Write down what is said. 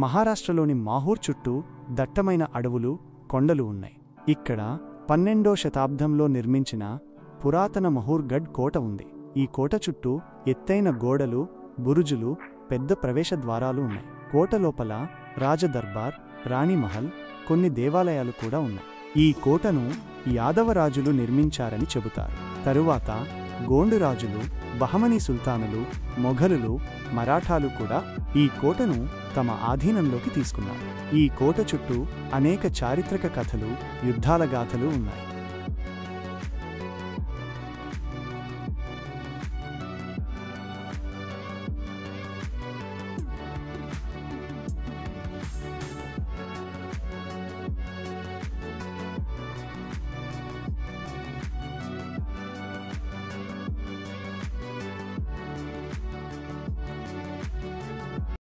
మహారాష్ట్రలోని మాహూర్ చుట్టూ దట్టమైన అడవులు, కొండలు ఉన్నాయి. ఇక్కడ 12వ శతాబ్దంలో నిర్మించిన పురాతన మహూర్గఢ్ కోట ఉంది. ఈ కోట చుట్టూ ఎత్తైన గోడలు, బురుజులు, పెద్ద ప్రవేశ ద్వారాలు ఉన్నాయి. కోట లోపల రాజదర్బార్, రాణిమహల్, కొన్ని దేవాలయాలు కూడా ఉన్నాయి. ఈ కోటను యాదవరాజులు నిర్మించారని చెబుతారు. తరువాత గోండు రాజులు, బహమనీ సుల్తానులు, మొఘలులు, మరాఠాలు కూడా ఈ కోటను తమ ఆధీనంలోకి తీసుకున్నారు. ఈ కోట చుట్టూ అనేక చారిత్రక కథలు, యుద్ధాల గాథలు ఉన్నాయి.